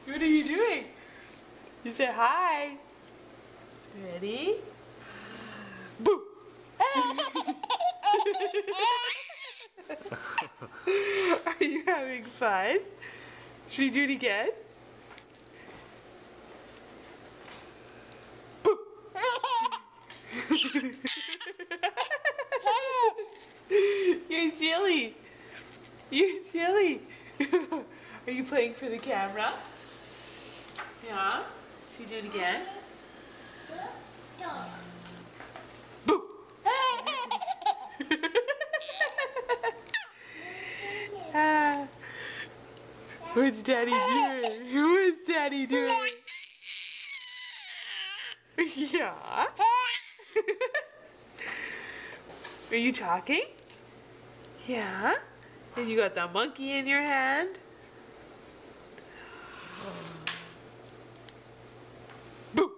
What are you doing? You say hi. Ready? Boo! Are you having fun? Should we do it again? Boo! You're silly. You're silly. Are you playing for the camera? Yeah? Should we do it again? Boo! What's Daddy doing? What's Daddy doing? Yeah. Are you talking? Yeah. And you got that monkey in your hand? Boo!